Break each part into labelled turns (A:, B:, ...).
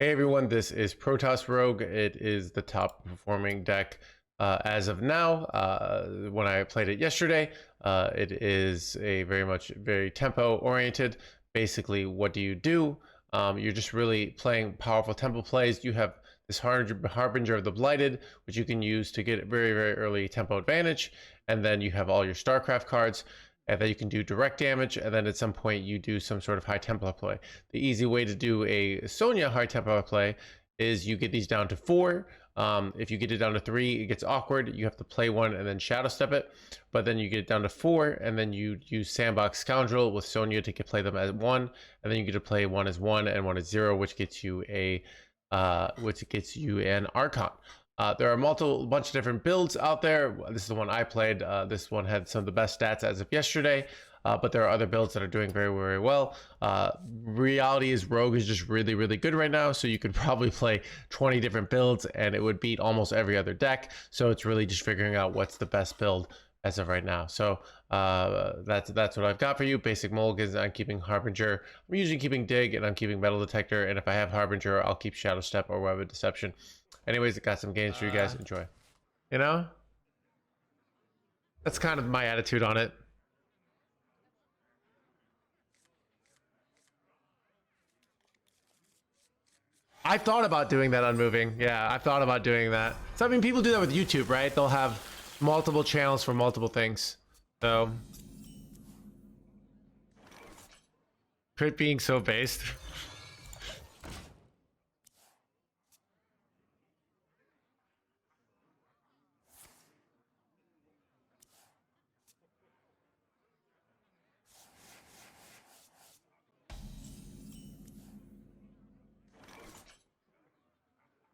A: Hey everyone, this is Protoss Rogue. It is the top performing deck as of now. When I played it yesterday, it is a very tempo oriented. Basically, what do? You're just really playing powerful tempo plays. You have this Harbinger of the Blighted, which you can use to get very early tempo advantage, and then you have all your StarCraft cards. And then you can do direct damage, and then at some point you do some sort of high tempo play. The easy way to do a Sonya high tempo play is you get these down to 4. If you get it down to 3, it gets awkward. You have to play one and then shadow step it. But then you get it down to 4, and then you use Sandbox Scoundrel with Sonya to play them as 1, and then you get to play one as 1 and one as 0, which gets you an Archon. There are a bunch of different builds out there. This is the one I played. This one had some of the best stats as of yesterday, but there are other builds that are doing very well. Reality is Rogue is just really good right now, so you could probably play 20 different builds and it would beat almost every other deck. So it's really just figuring out what's the best build as of right now. So that's what I've got for you. Basic mulligans, I'm keeping Harbinger. I'm usually keeping Dig, and I'm keeping Metal Detector, and if I have Harbinger, I'll keep Shadow Step or Web of Deception. Anyways, it got some games for you guys. Enjoy. You know? That's kind of my attitude on it. I thought about doing that on moving. Yeah, I've thought about doing that. So, I mean, people do that with YouTube, right? They'll have multiple channels for multiple things. So, crit being so based.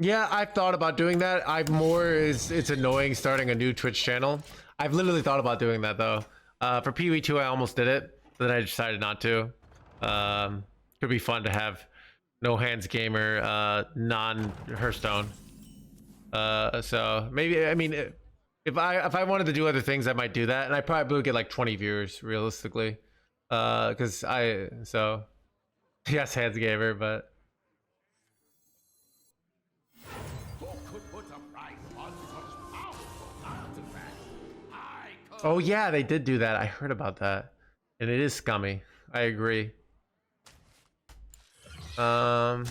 A: Yeah, I've thought about doing that. It's annoying starting a new Twitch channel. I've literally thought about doing that though. For PoE2 I almost did it, but then I decided not to. Could be fun to have no hands gamer, non Hearthstone. So maybe, I mean, if I wanted to do other things, I might do that, and I probably would get like 20 viewers realistically. Yes, hands gamer, but. Oh yeah, they did do that. I heard about that. And it is scummy. I agree. You're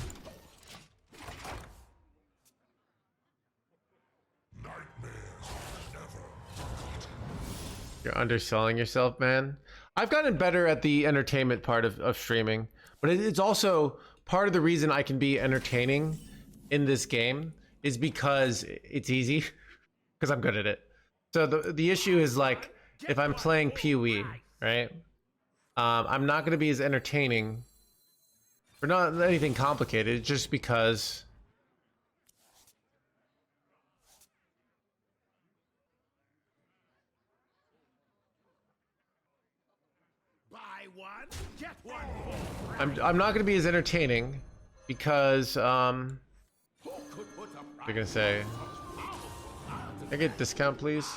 A: underselling yourself, man. I've gotten better at the entertainment part of streaming, but it's also part of the reason I can be entertaining in this game is because it's easy, because I'm good at it. So the issue is, like, if I'm playing PoE, right? I'm not going to be as entertaining for not anything complicated, just because
B: buy one, get one.
A: I'm not going to be as entertaining because they're going to say, "Can I get a discount, please?"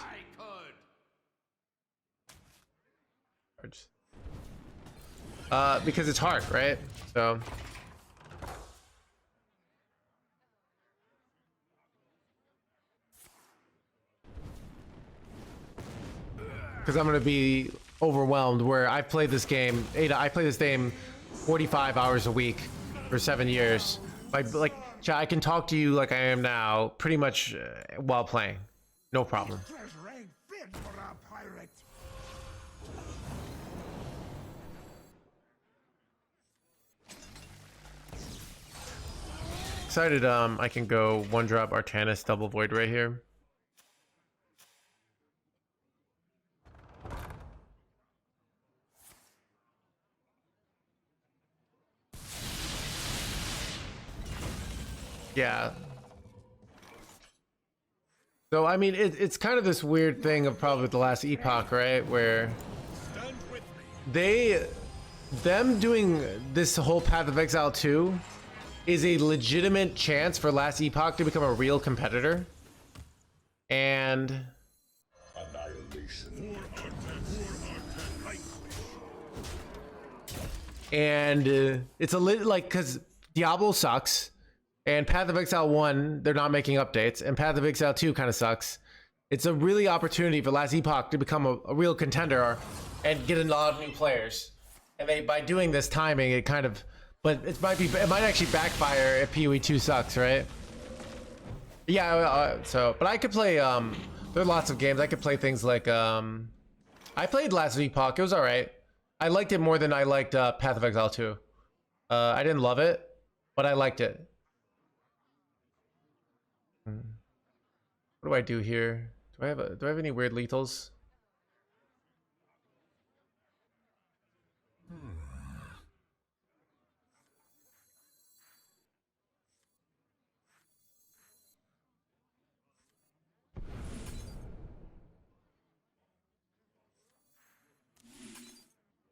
A: Because it's hard, right? So because I'm gonna be overwhelmed. Where I've played this game, I play this game 45 hours a week for 7 years. Like, I can talk to you like I am now, pretty much while playing, no problem. Excited, I can go 1-drop Artanis double void right here. Yeah. So I mean, it's kind of this weird thing of probably the last epoch, right? Where them doing this whole Path of Exile 2 is a legitimate chance for last epoch to become a real competitor, and it's a like, because Diablo sucks, And Path of Exile 1, they're not making updates, and Path of Exile 2 kind of sucks. It's a really opportunity for Last Epoch to become a real contender and get a lot of new players. And they, by doing this timing, it kind of, but it might actually backfire if PoE 2 sucks, right? Yeah, but I could play, there are lots of games. I could play things like, I played Last Epoch, it was alright. I liked it more than I liked Path of Exile 2. I didn't love it, but I liked it. What do I do here? Do I have any weird lethals?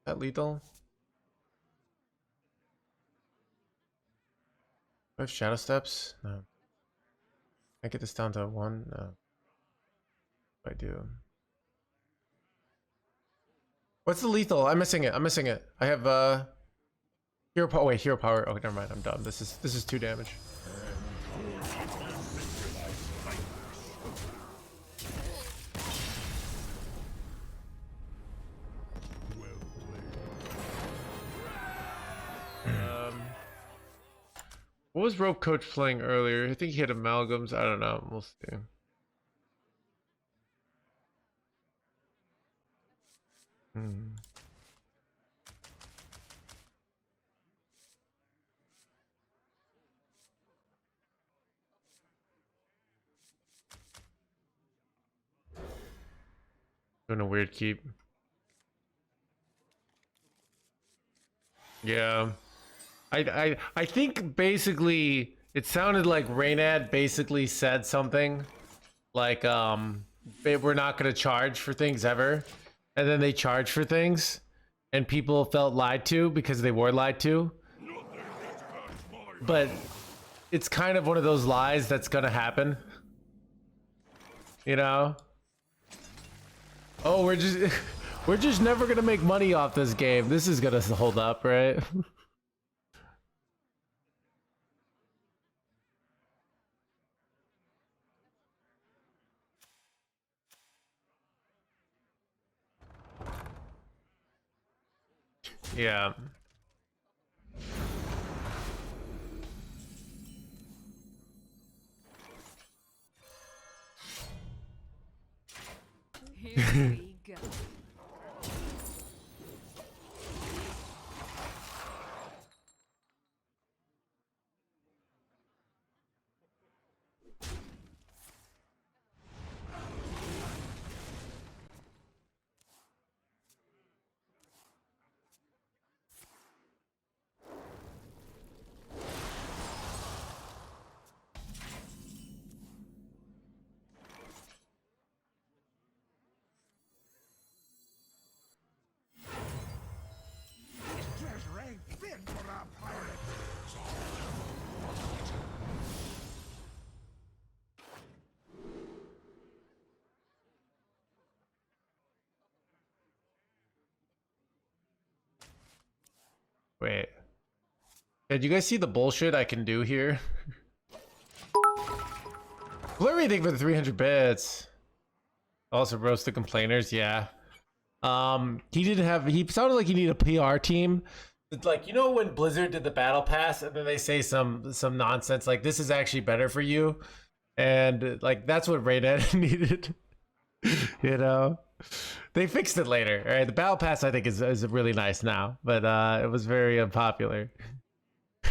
A: That lethal? Do I have Shadow Steps? No. Can I get this down to 1? No. I do. What's the lethal? I'm missing it. I have hero power. Wait, hero power. Oh, never mind. I'm done. This is 2 damage. What was Rope Coach playing earlier? I think he had amalgams. I don't know. We'll see. Doing a weird keep. Yeah. I think basically it sounded like Reynad basically said something like we're not gonna charge for things ever, and then they charge for things and people felt lied to because they were lied to. But it's kind of one of those lies that's gonna happen, you know? Oh, we're just never gonna make money off this game. This is gonna hold up, right? Yeah.
C: Here we go.
B: Treasure ain't fit for a pirate.
A: Wait. Did you guys see the bullshit I can do here? Blurry, thank you for the 300 bits. Also roast the complainers, yeah. He sounded like he needed a PR team. It's like, you know when Blizzard did the battle pass and then they say some nonsense like this is actually better for you, and like that's what Raynet needed. You know, they fixed it later. All right, the battle pass I think is really nice now, but it was very unpopular.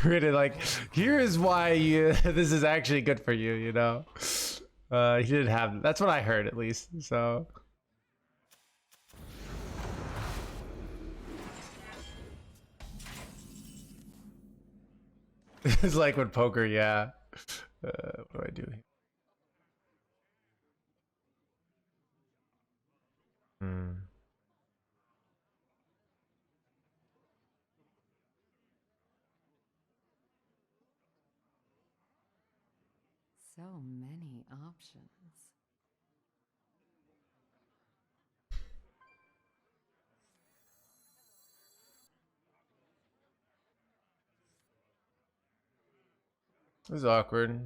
A: Really, like, here is why this is actually good for you. You know, he didn't have. That's what I heard at least. So. It's like with poker, yeah. What do I do here?
C: So many options.
A: It was awkward.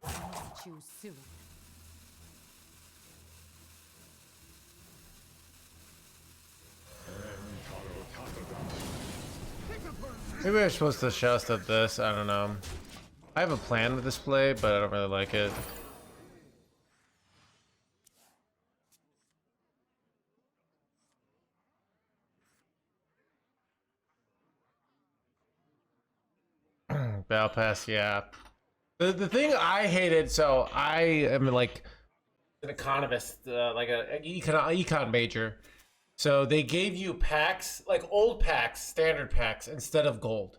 C: I must choose soon.
A: Maybe we're supposed to shout at this. I don't know. I have a plan with this play, but I don't really like it. Battle pass, yeah. The thing I hated, so I am like an economist, like an econ major. So they gave you packs, like old packs, standard packs, instead of gold,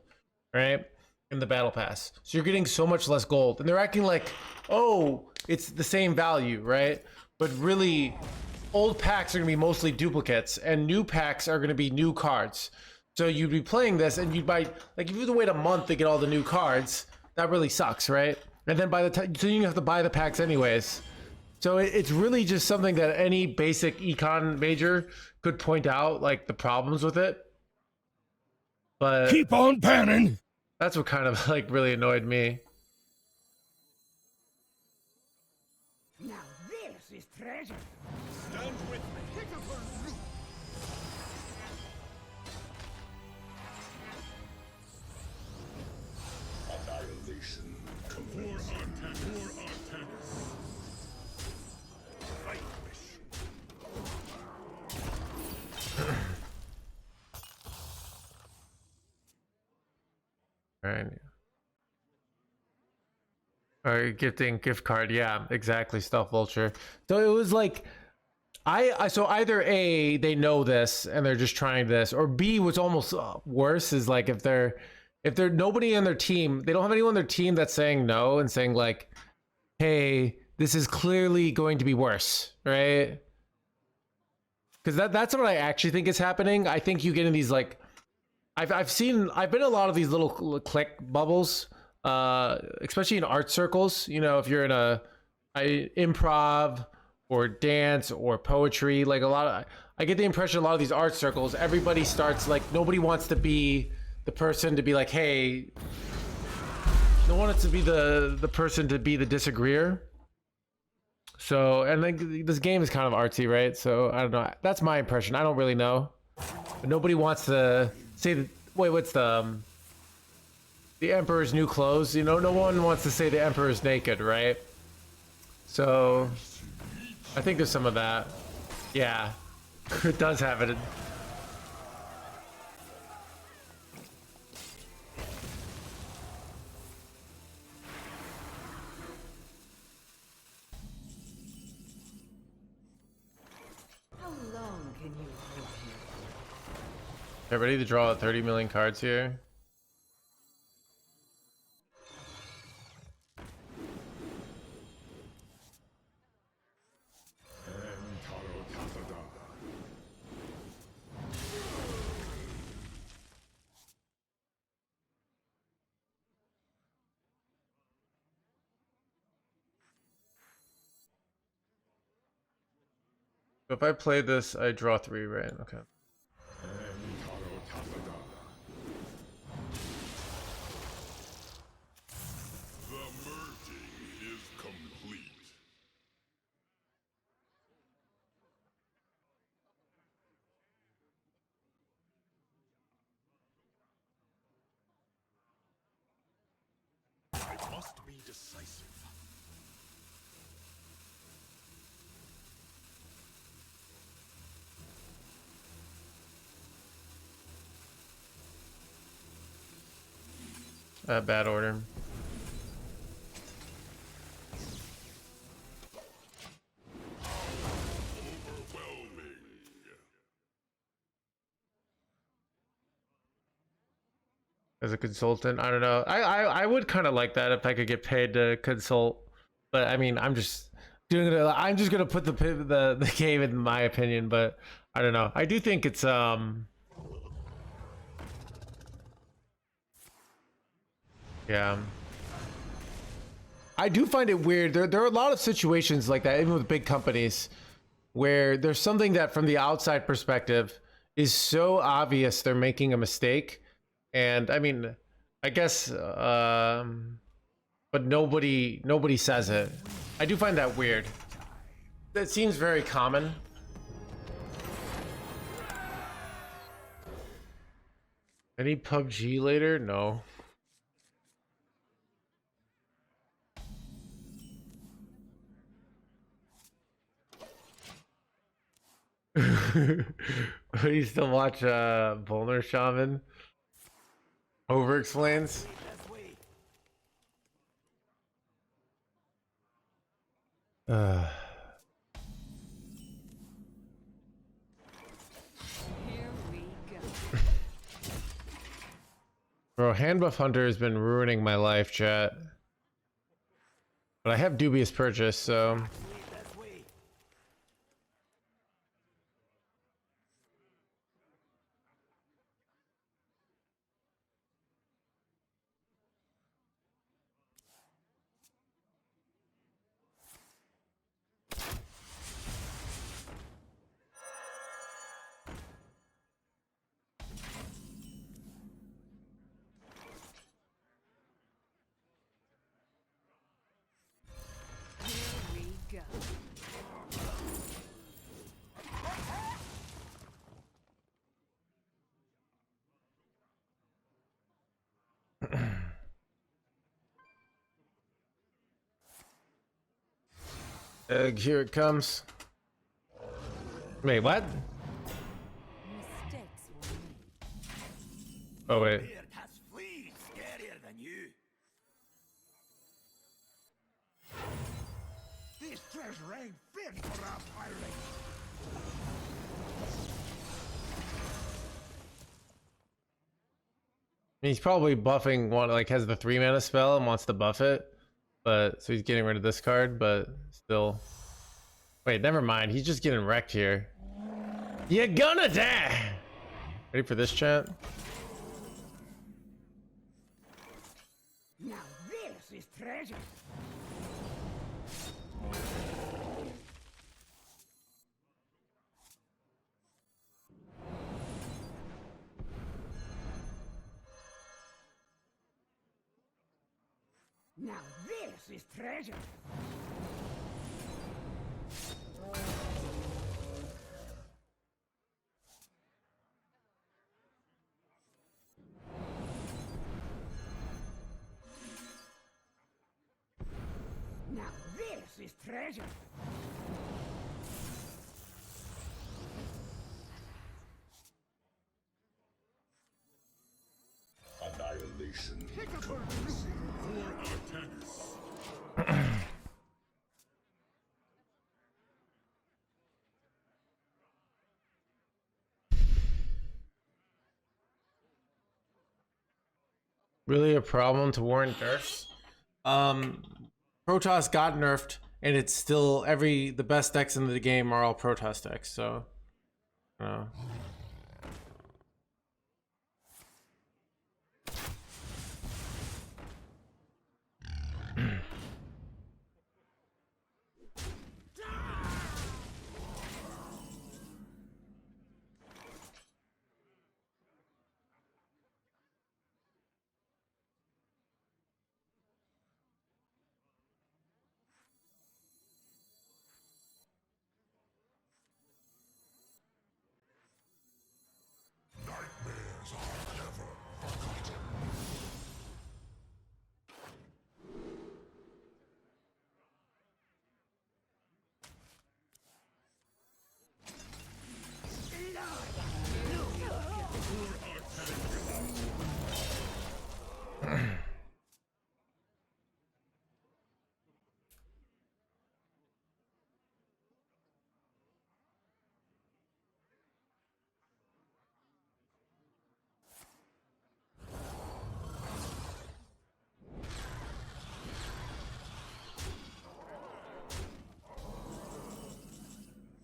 A: right? In the battle pass. So you're getting so much less gold. And they're acting like, oh, it's the same value, right? But really, old packs are gonna be mostly duplicates, and new packs are gonna be new cards. So you'd be playing this, and you'd buy, like, if you have to wait a month to get all the new cards, that really sucks, right? And then by the time, so you have to buy the packs anyways. So it's really just something that any basic econ major could point out, like the problems with it. But
B: Keep on panning.
A: that's what kind of like really annoyed me.
B: Now this is treasure. Stand with me. Pick up her loot. Annihilation. For Artanis. Right wish.
A: All right, gifting gift card, yeah, exactly. Stealth vulture. So it was like, I so either A, they know this and they're just trying this, or B, what's almost worse is like if they're nobody on their team, they don't have anyone on their team that's saying no and saying like, hey, this is clearly going to be worse, right? Because that's what I actually think is happening. I think you get in these like, I've been in a lot of these little click bubbles, especially in art circles. You know, if you're in a improv or dance or poetry, like I get the impression a lot of these art circles, everybody starts like, nobody wants to be the person to be like, hey, no one wants to be the person to be the disagreeer. So, and like this game is kind of artsy, right? So I don't know. That's my impression. I don't really know. But nobody wants to say that. Wait, what's the Emperor's new clothes? You know, no one wants to say the Emperor's naked, right? So I think there's some of that. Yeah, it does have it.
C: How long can you hold me?
A: Okay, ready to draw 30 million cards here. If I play this, I draw 3, right? Okay.
B: The merging is complete. I must be decisive.
A: Bad order.
B: Overwhelming.
A: As a consultant, I don't know. I would kind of like that if I could get paid to consult, but I mean, I'm just doing it. I'm just gonna put the game in my opinion, but I don't know. I do think it's Yeah. I do find it weird. There are a lot of situations like that, even with big companies, where there's something that from the outside perspective is so obvious they're making a mistake. And I mean, I guess, but nobody says it. I do find that weird. That seems very common. Any PUBG later? No. You still watch Volner Shaman? Over explains.
C: Here we go.
A: Bro, hand buff hunter has been ruining my life, chat. But I have dubious purchase, so
C: Here we go.
A: here it comes. Wait, what?
C: Mistakes were made.
A: Oh wait.
B: Beard has fleas scarier than you. This treasure ain't fit for a pirate.
A: He's probably buffing one, like has the 3 mana spell and wants to buff it, but so he's getting rid of this card, but still. Wait, never mind. He's just getting wrecked here. You're gonna die. Ready for this, chat?
B: Now this is treasure. Now this is treasure. Now this is treasure.
D: Annihilation.
A: Really a problem to warrant nerfs? Protoss got nerfed, and it's still the best decks in the game are all Protoss decks. So, uh,
D: Nightmares are never forgotten.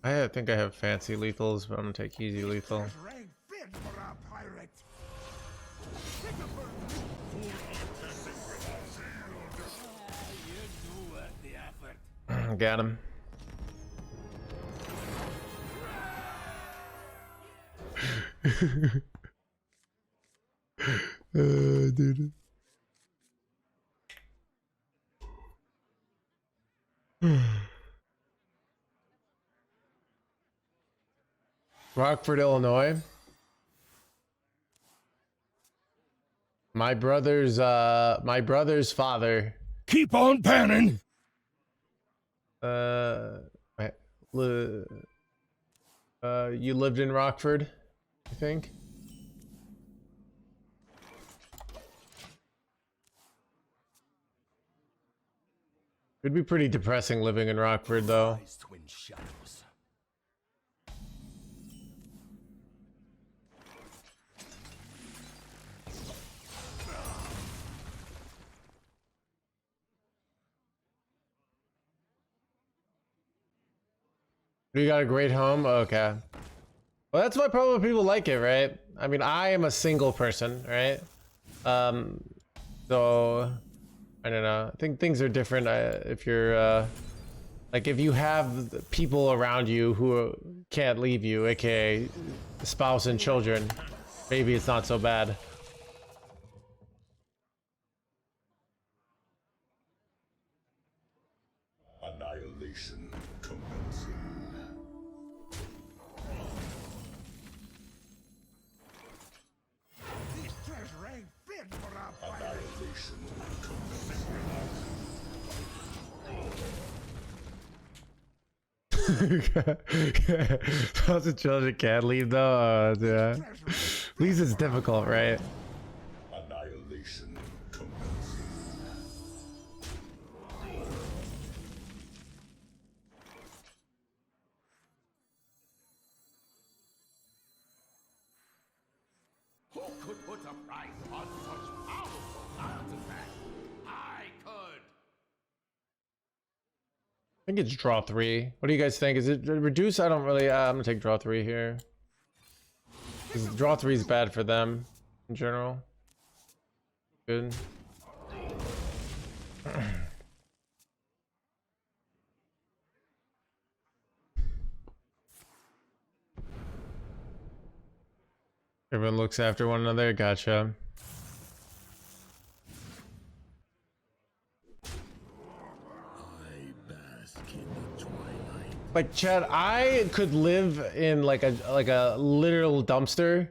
A: I think I have fancy lethals, but I'm gonna take easy lethal.
B: Treasure ain't fit for a pirate.
A: Got him. Dude. Rockford, Illinois. My brother's father.
B: Keep on panning.
A: Wait, you lived in Rockford, I think. It'd be pretty depressing living in Rockford, though.
B: Twin shadows.
A: You got a great home? Okay. Well, that's why probably people like it, right? I mean, I am a single person, right? So I don't know. I think things are different if you're like if you have people around you who can't leave you, aka spouse and children, maybe it's not so bad.
D: Annihilation commencing.
B: This treasure ain't fit for our fight.
D: Annihilation commencing.
A: Spouse and children can't leave though. Yeah. At least it's difficult, right?
D: Annihilation commencing.
B: Who could put a price on such powerful artifact? I could.
A: I think it's draw 3. What do you guys think? Is it reduce? I don't really. I'm gonna take draw 3 here. 'Cause draw 3 is bad for them in general. Good. Everyone looks after one another. Gotcha. Like Chad, I could live in like a literal dumpster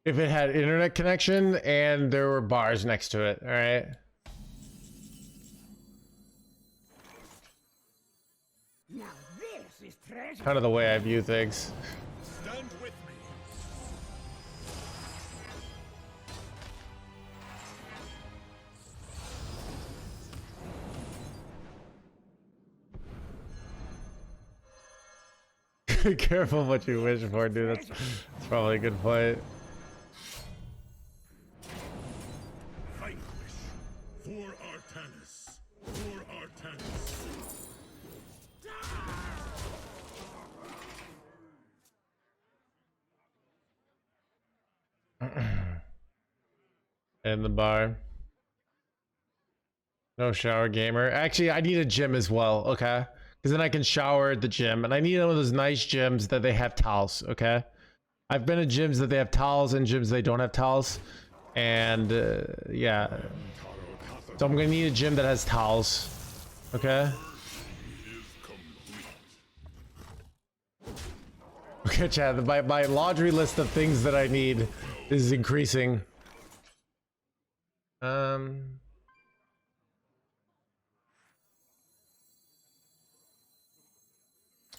A: if it had internet connection and there were bars next to it. All right.
B: Now this is treasure.
A: Kind of the way I view things.
B: Stand with me.
A: Be careful what you wish for, dude. That's probably a good point.
D: Vanquish. For Artanis. For Artanis.
A: In the bar. No shower gamer. Actually, I need a gym as well, okay? Because then I can shower at the gym. And I need one of those nice gyms that they have towels, okay? I've been to gyms that they have towels and gyms they don't have towels. And, yeah. So I'm going to need a gym that has towels, okay? Okay, Chad, my laundry list of things that I need is increasing.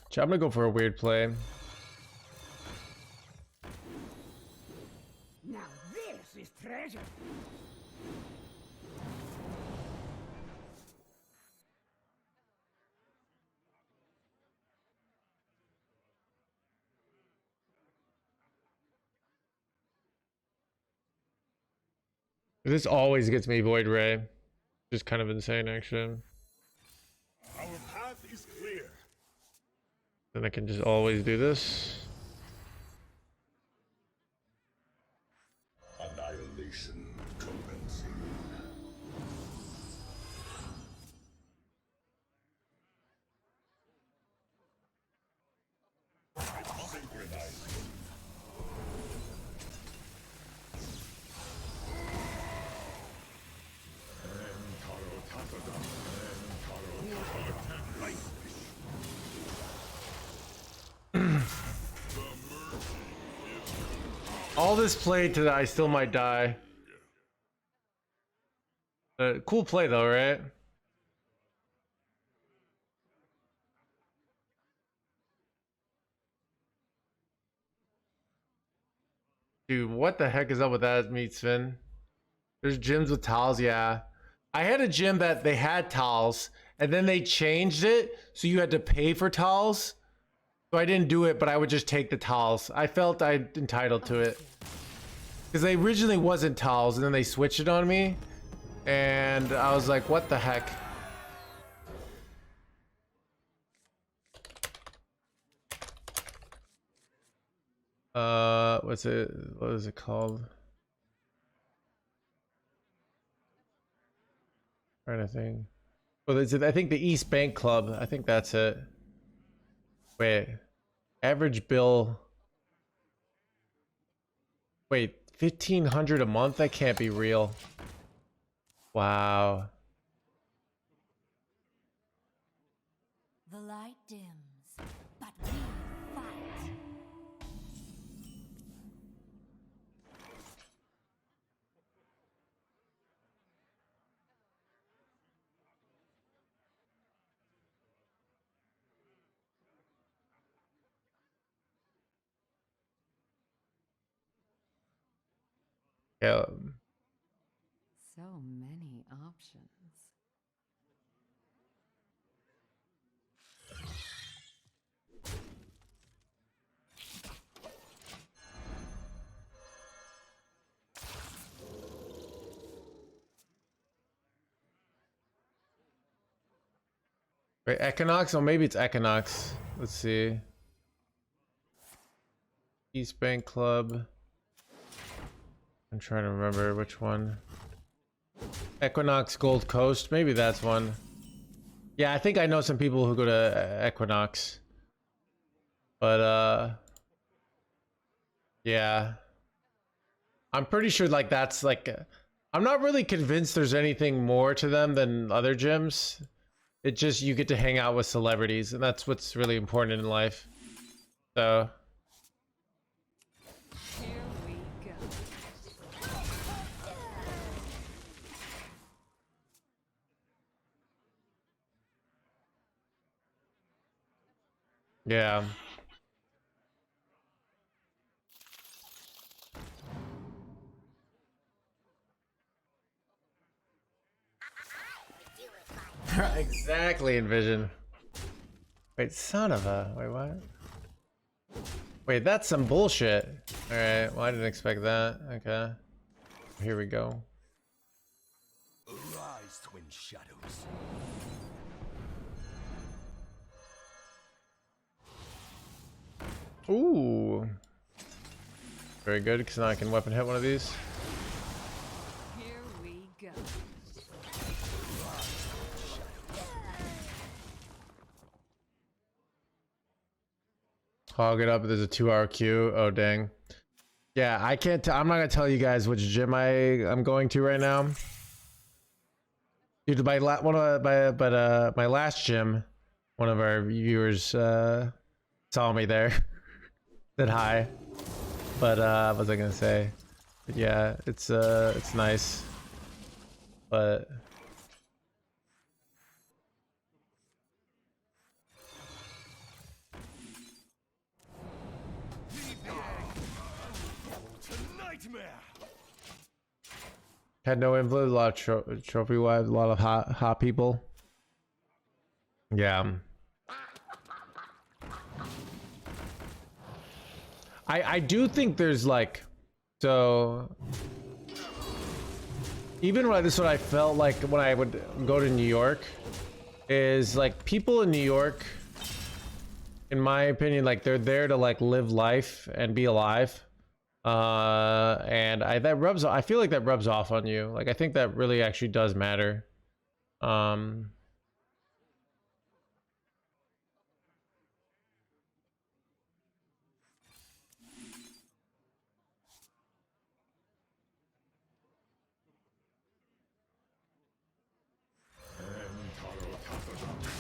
A: Chad, I'm gonna go for a weird play.
B: Now this is treasure.
A: This always gets me Void Ray. Just kind of insane, actually.
D: Our path is clear.
A: Then I can just always do this.
D: Annihilation commencing.
A: All this play to I still might die. Cool play though, right? Dude, what the heck is up with that, Meat Spin? There's gyms with towels, yeah. I had a gym that they had towels, and then they changed it, so you had to pay for towels. So I didn't do it, but I would just take the towels. I felt I entitled to it. Because they originally wasn't towels, and then they switched it on me. And I was like, what the heck? What's it? What is it called? Trying to think. Well, is it? I think the East Bank Club. I think that's it. Wait, average bill. Wait, 1,500 a month? That can't be real. Wow.
C: The light dims, but we fight.
A: Yeah.
C: So many options.
A: Wait, Equinox? Oh, maybe it's Equinox. Let's see. East Bank Club. I'm trying to remember which one. Equinox Gold Coast. Maybe that's one. Yeah, I think I know some people who go to Equinox. But, yeah. I'm pretty sure, like, that's, like... I'm not really convinced there's anything more to them than other gyms. It just, you get to hang out with celebrities, and that's what's really important in life. So...
C: Here we go.
A: Yeah. Exactly, Envision. Wait, son of a... Wait, what? Wait, that's some bullshit. Alright, well, I didn't expect that. Okay. Here we go.
B: Arise, twin shadows.
A: Ooh. Very good, because now I can weapon hit one of these.
C: Here we go.
A: Hog it up. There's a 2-hour queue. Oh, dang. Yeah, I can't. I'm not gonna tell you guys which gym I'm going to right now. Dude, my my last gym, one of our viewers saw me there. Said hi. But what was I gonna say? But yeah, it's nice. But had no influence. A lot of trophy wives, a lot of hot people. Yeah. I do think there's like, so even when this is what I felt like when I would go to New York, is like people in New York, in my opinion, like they're there to like live life and be alive. And I feel like that rubs off on you. Like I think that really actually does matter.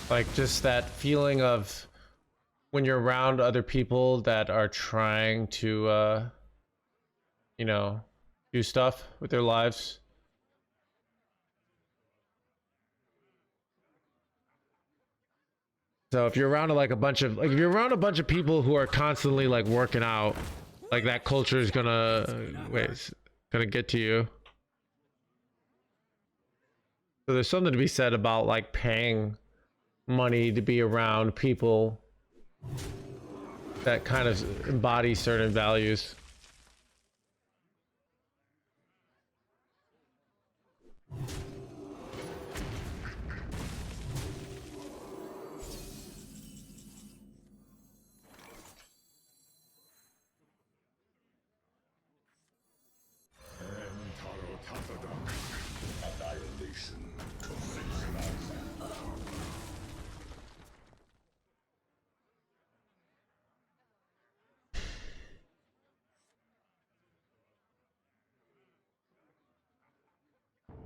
A: Like just that feeling of when you're around other people that are trying to, you know, do stuff with their lives. So if you're around like a bunch of if you're around a bunch of people who are constantly like working out, like that culture is gonna it's gonna get to you. So there's something to be said about like paying money to be around people that kind of embody certain values.
D: Annihilation commencing.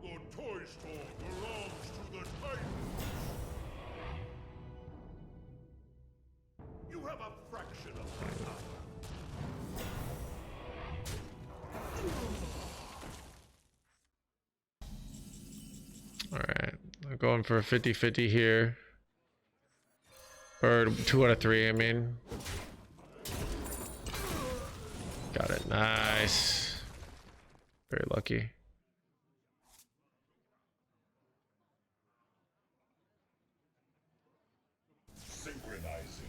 B: The toy store belongs to the Titans. You have a fraction of my power.
A: All right, I'm going for a 50-50 here. Or 2 out of 3, I mean. Got it, nice. Very lucky.
D: Synchronizing.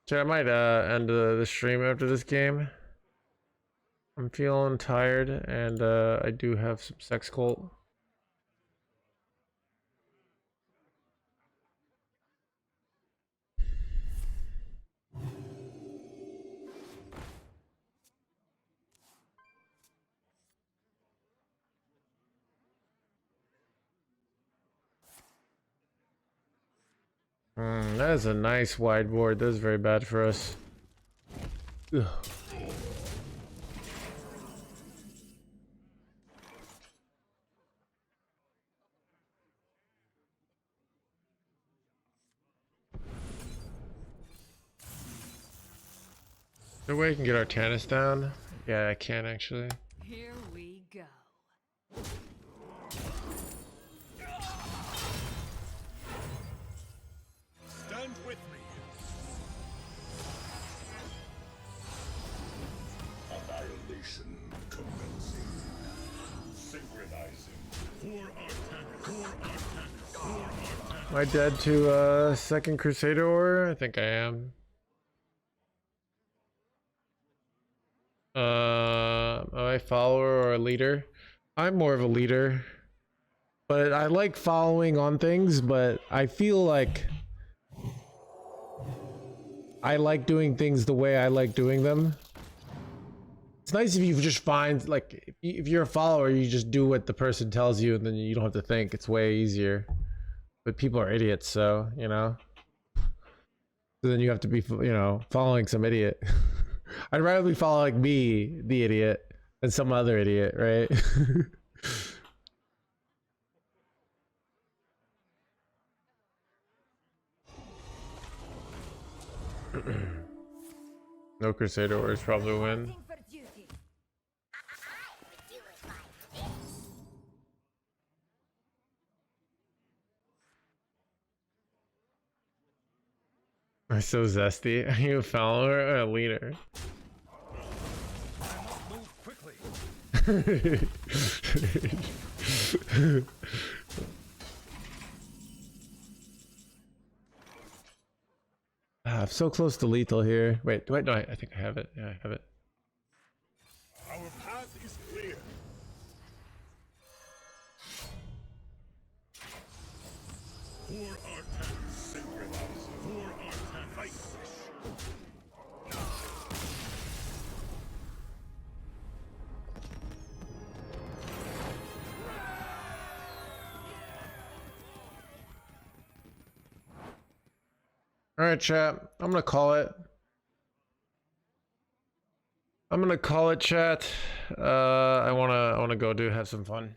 A: So I might end the stream after this game. I'm feeling tired, and I do have some sex cult. That is a nice wide board. That is very bad for us. Ugh. Is there a way I can get our Tannis down? Yeah, I can actually.
C: Here we go.
D: Stand with me. Annihilation commencing. Synchronizing. For Artanis. For Artanis. For Artanis.
A: Am I dead to second Crusader Order? I think I am. Am I a follower or a leader? I'm more of a leader. But I like following on things, but I feel like I like doing things the way I like doing them. It's nice if you just find, like, if you're a follower, you just do what the person tells you and then you don't have to think. It's way easier. But people are idiots, so, you know. So then you have to be, you know, following some idiot. I'd rather be following me, the idiot, than some other idiot, right? No Crusader Wars probably win. I'm so zesty. Are you a follower or a leader?
B: Move quickly.
A: I'm so close to lethal here. Wait, no, I think I have it. Yeah, I have it.
D: Our path is clear. For Artanis. Synchronizing. For Artanis. Fight.
A: All right, chat. I'm gonna call it. I'm gonna call it, chat. I wanna go have some fun.